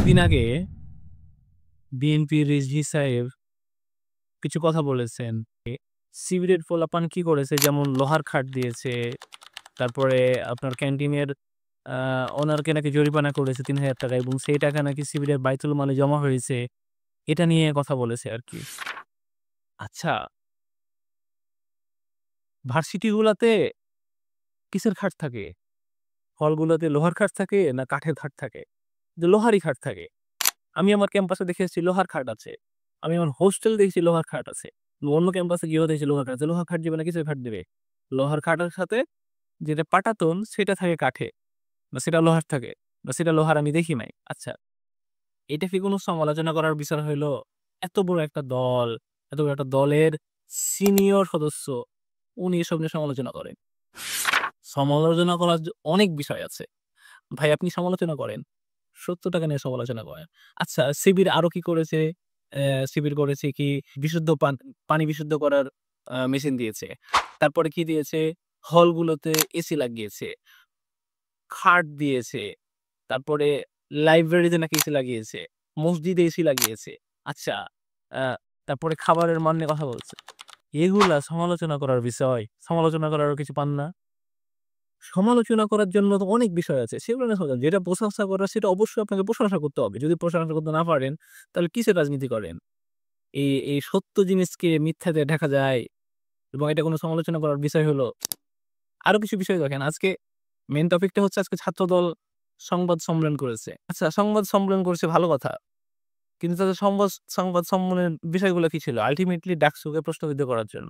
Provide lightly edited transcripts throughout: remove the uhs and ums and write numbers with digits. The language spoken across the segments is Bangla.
কয়েকদিন আগে বিএনপির রিজভী সাহেব কিছু কথা বলেছেন। শিবিরের পোলাপান কি করেছে যেমন লোহার খাট দিয়েছে, তারপরে আপনার ক্যান্টিনের আ ওনারকে নাকি জরিমানা করেছে ৳৩,০০০ এবং সেই টাকা নাকি শিবিরের বাইতুল মালে জমা হয়েছে। এটা নিয়ে কথা বলেছে আরকি। আচ্ছা, ভার্সিটি গুলাতে কিসের খাট থাকে? হলগুলোতে লোহার খাট থাকে না কাঠের খাট থাকে? যে লোহারই খাট থাকে। আমি আমার ক্যাম্পাসে দেখে এসেছি লোহার খাট আছে। আমি আমার হোস্টেলে দেখেছি লোহার খাট আছে। অন্য ক্যাম্পাসে গিয়েও দেখেছি লোহার খাট আছে। লোহার খাট দিবে না কিসের খাট দিবে? লোহার খাটের সাথে যেটা পাটাতন সেটা থাকে কাঠে বা সেটা লোহার থাকে বা সেটা লোহার আমি দেখি নাই। আচ্ছা, এটা কি কোনো সমালোচনা করার বিষয় হইলো? এত বড় একটা দল, এত বড় একটা দলের সিনিয়র সদস্য উনি এসব নিয়ে সমালোচনা করেন। সমালোচনা করার অনেক বিষয় আছে। ভাই আপনি সমালোচনা করেন। ৳৭০ নিয়ে সমালোচনা করেন। আচ্ছা শিবির আরো কি করেছে? শিবির করেছে কি বিশুদ্ধ পানি বিশুদ্ধ করার মেশিন দিয়েছে। তারপরে কি দিয়েছে? হলগুলোতে এসি লাগিয়েছে, খাট দিয়েছে। তারপরে লাইব্রেরিতে নাকি এসি লাগিয়েছে। মসজিদে এসি লাগিয়েছে। আচ্ছা, আ তারপরে খাবারের মান নিয়ে কথা বলছে। এগুলা সমালোচনা করার বিষয়। সমালোচনা করারও কিছু পান না? সমালোচনা করার জন্য তো অনেক বিষয় আছে। সেগুলো নিয়ে সমালোচনা যেটা প্রশংসা করার সেটা অবশ্যই আপনাকে প্রশংসা করতে হবে। যদি প্রশংসা করতে না পারেন, তাহলে কিসের রাজনীতি করেন? এই সত্য জিনিসকে মিথ্যা দিয়ে ঢাকা যায় এবং এটা কোনো সমালোচনা করার বিষয় হলো। আরো কিছু বিষয় দেখেন আজকে মেইন টপিকটা হচ্ছে আজকে ছাত্রদল সংবাদ সম্মেলন করেছে। আচ্ছা সংবাদ সম্মেলন করেছে ভালো কথা। কিন্তু তাদের সংবাদ সম্মেলনের বিষয়গুলো কি ছিল? আল্টিমেটলি ডাকসুকে প্রশ্নবিদ্ধ করার জন্য।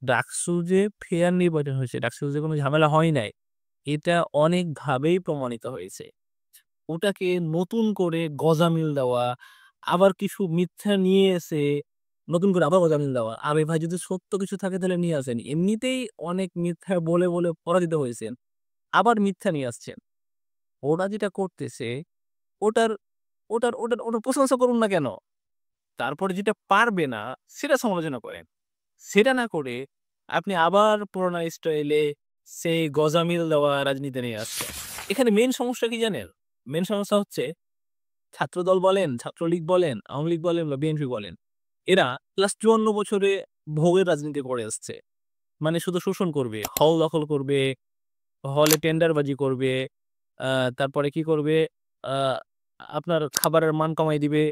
ডাকসু যে ফেয়ার নির্বাচন হয়েছে, ডাকসুতে যে কোনো ঝামেলা হয় নাই, এটা অনেকভাবেই প্রমাণিত হয়েছে। ওটাকে নতুন করে গজামিল দেওয়া, আবার কিছু মিথ্যা নিয়ে এসে নতুন করে আবার গজামিল দেওয়া। আরে ভাই যদি সত্য কিছু থাকে তাহলে নিয়ে আসেন। এমনিতেই অনেক মিথ্যা বলে পরাজিত হয়েছেন। আবার মিথ্যা নিয়ে আসছেন। ওরা যেটা করতেছে ওটার ওটার প্রশংসা করুন না কেন? তারপরে যেটা পারবে না সেটা সমালোচনা করেন। সেটা না করে আপনি আবার পুরোনো স্টাইলে সেই গজামিল দেওয়া রাজনীতি নিয়ে আসছেন। এখানে মেইন সমস্যা কি জানেন? মেইন সমস্যা হচ্ছে ছাত্রদল বলেন, ছাত্রলীগ বলেন, আওয়ামী লীগ বলেন বা বিএনপি বলেন, এরা লাস্ট ৫৪ বছরে ভোগের রাজনীতি করে আসছে। মানে শুধু শোষণ করবে, হল দখল করবে, হলে টেন্ডারবাজি করবে, আ তারপরে কি করবে? আ আপনার খাবারের মান কমায় দিবে।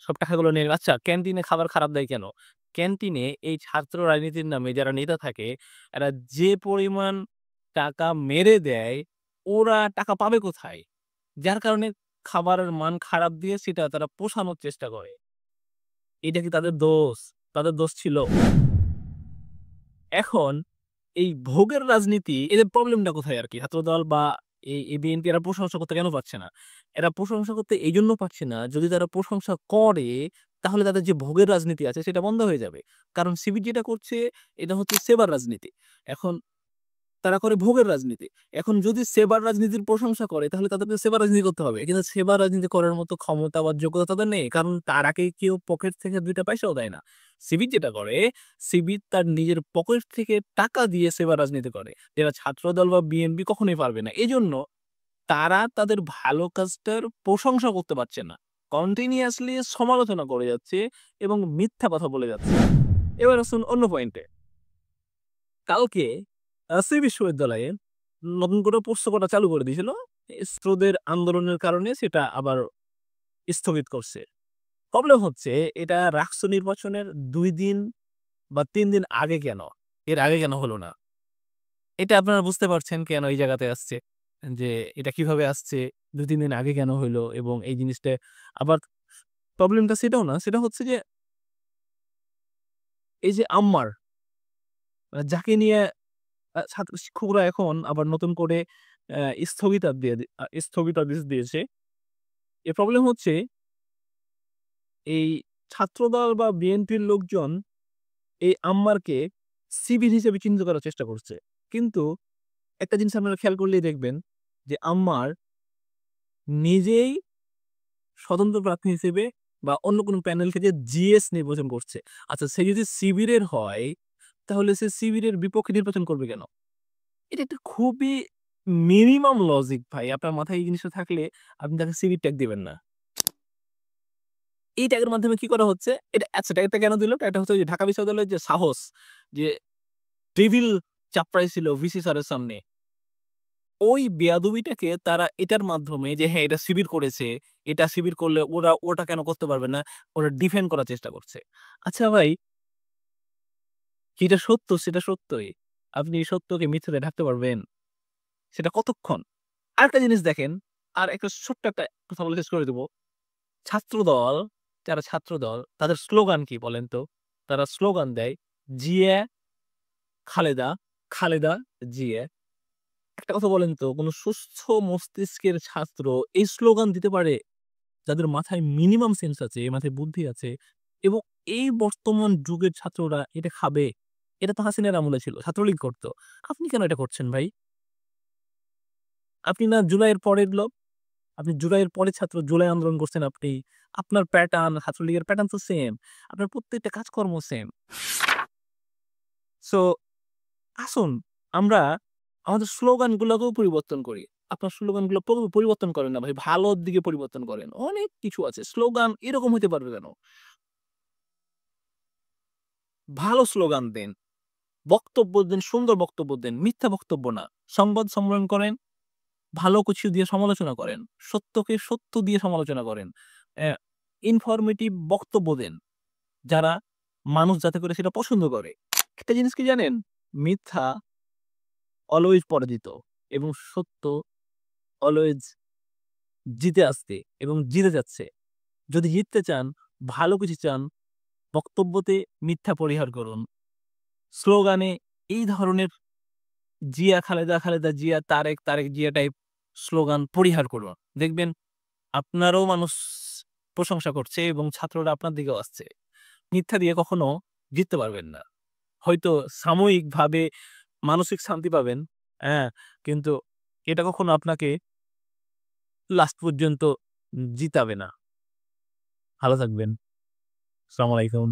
সব টাকাগুলো নিয়ে আচ্ছা ক্যান্টিনে খাবার খারাপ দেয় কেন? ক্যান্টিনে এই ছাত্র রাজনীতির নামে যারা নেতা থাকে, এরা যে পরিমাণ টাকা মেরে দেয়, ওরা টাকা পাবে কোথায়? যার কারণে খাবারের মান খারাপ দিয়ে সেটা তারা পোষানোর চেষ্টা করে। এটা কি তাদের দোষ? তাদের দোষ ছিল? এখন এই ভোগের রাজনীতি এদের প্রবলেমটা কোথায় আরকি? ছাত্রদল বা এই বিএনপি এরা প্রশংসা করতে কেন পারছে না? এরা প্রশংসা করতে এইজন্য পারছে না, যদি তারা প্রশংসা করে তাহলে তাদের যে ভোগের রাজনীতি আছে সেটা বন্ধ হয়ে যাবে। কারণ শিবির যেটা করছে এটা হচ্ছে সেবার রাজনীতি। এখন তারা করে ভোগের রাজনীতি। এখন যদি সেবার রাজনীতির প্রশংসা করে তাহলে তাদেরকে সেবার রাজনীতি করতে হবে। কিন্তু সেবার রাজনীতি করার মতো ক্ষমতা বা যোগ্যতা তাদের নেই। কারণ তার আগে কেউ পকেট থেকে ২ টা পয়সাও দেয় না। শিবির যেটা করে, শিবির তার নিজের পকেট থেকে টাকা দিয়ে সেবার রাজনীতি করে। যেটা ছাত্রদল বা বিএনপি কখনোই পারবে না। এজন্য তারা তাদের ভালো কাজটার প্রশংসা করতে পারছে না। কন্টিনিউয়াসলি সমালোচনা করে যাচ্ছে এবং মিথ্যা কথা বলে যাচ্ছে। এবার আসুন অন্য পয়েন্টে। কালকে সি বিশ্ববিদ্যালয়ে নতুন করে প্রশ্ন করা চালু করে দিয়েছিল। ছাত্রদের আন্দোলনের কারণে সেটা আবার স্থগিত করছে। প্রবলেম হচ্ছে এটা রাষ্ট্র নির্বাচনের ২ দিন বা ৩ দিন আগে কেন? এর আগে কেন হলো না? এটা আপনারা বুঝতে পারছেন কেন এই জায়গাতে আসছে? যে এটা কিভাবে আসছে? ২-৩ দিন আগে কেন হইলো? এবং এই জিনিসটা আবার প্রবলেমটা সেটাও না। সেটা হচ্ছে যে এই যে আম্মার যাকে নিয়ে ছাত্র শিক্ষকরা এখন আবার নতুন করে স্থগিতাদেশ দিয়েছে। এর প্রবলেম হচ্ছে এই ছাত্রদল বা বিএনপির লোকজন এই আম্মারকে সিভিল হিসেবে চিহ্নিত করার চেষ্টা করছে। কিন্তু একটা জিনিস আপনারা খেয়াল করলেই দেখবেন যে আম্মার নিজেই স্বতন্ত্র প্রার্থী হিসেবে বা অন্য কোনো প্যানেল থেকে জিএস নির্বাচন করছে। আচ্ছা সে যদি শিবিরের হয় তাহলে সে শিবিরের বিপক্ষে নির্বাচন করবে কেন? এটা একটা খুবই মিনিমাম লজিক ভাই। আপনার মাথায় এই জিনিসটা থাকলে আপনি তাকে সিভির ট্যাগ দিবেন না। এই ট্যাগের মাধ্যমে কি করা হচ্ছে? এটা আচ্ছা ট্যাগটা কেন দিল? ট্যাগটা হচ্ছে ওই যে ঢাকা বিশ্ববিদ্যালয়ের যে সাহস, যে টেবিল চাপড়াইছিল ভিসি স্যারের সামনে। ওই বেয়াদবিটাকে তারা এটার মাধ্যমে যে হ্যাঁ, এটা শিবির করেছে, এটা শিবির করলে ওরা ওটা কেন করতে পারবে না? ওরা ডিফেন্ড করার চেষ্টা করছে। আচ্ছা ভাই, যেটা সত্য সেটা সত্যই। আপনি এই সত্যকে মিথ্যাতে ঢাকতে পারবেন? সেটা কতক্ষণ? আরেকটা জিনিস দেখেন, আর একটা ছোট্ট একটা কথা বলে শেষ করে দিব। ছাত্রদল, যারা ছাত্রদল তাদের স্লোগান কি বলেন তো? তারা স্লোগান দেয়, "জিয়া, খালেদা, খালেদা, জিয়া।" একটা কথা বলেন তো, কোন সুস্থ মস্তিষ্কের ছাত্র এই স্লোগান দিতে পারে? যাদের মাথায় মিনিমাম সেন্স আছে, মাথায় বুদ্ধি আছে এবং এই বর্তমান যুগের ছাত্ররা এটা খাবে? এটা তো হাসিনার আমলে ছিল। ছাত্রলীগ করত। আপনি কেন এটা করছেন ভাই? আপনি না জুলাইয়ের পরের লোক? আপনি জুলাইয়ের পরের ছাত্র, জুলাই আন্দোলন করছেন আপনি। আপনার প্যাটার্ন, ছাত্রলীগের প্যাটার্ন তো সেম। আপনার প্রত্যেকটা কাজকর্ম সেম। সো আসুন আমরা আমাদের স্লোগান গুলাকেও পরিবর্তন করি। আপনার স্লোগানগুলো পরিবর্তন করেন না ভাই। ভালোর দিকে পরিবর্তন করেন। অনেক কিছু আছে। স্লোগান এরকম হইতে পারবে কেন? ভালো স্লোগান দেন। বক্তব্য দেন, সুন্দর বক্তব্য দেন। মিথ্যা বক্তব্য না। সংবাদ সম্মেলন করেন, ভালো কিছু দিয়ে সমালোচনা করেন। সত্যকে সত্য দিয়ে সমালোচনা করেন। অ্যা ইনফরমেটিভ বক্তব্য দেন। যারা মানুষ যাতে করে সেটা পছন্দ করে। একটা জিনিস কি জানেন? মিথ্যা অলওয়েজ পরাজিত এবং সত্য অলওয়েজ জিতে আসছে এবং জিতে যাচ্ছে। যদি জিততে চান, ভালো কিছু চান, বক্তব্যতে মিথ্যা পরিহার করুন। স্লোগানে এই ধরনের জিয়া খালেদা, খালেদা জিয়া, তারেক, তারেক জিয়া টাইপ স্লোগান পরিহার করুন। দেখবেন আপনারও মানুষ প্রশংসা করছে এবং ছাত্ররা আপনার দিকেও আসছে। মিথ্যা দিয়ে কখনো জিততে পারবেন না। হয়তো সাময়িকভাবে মানসিক শান্তি পাবেন, হ্যাঁ? কিন্তু এটা কখনো আপনাকে লাস্ট পর্যন্ত জিতাবে না। ভালো থাকবেন। আসসালামু আলাইকুম।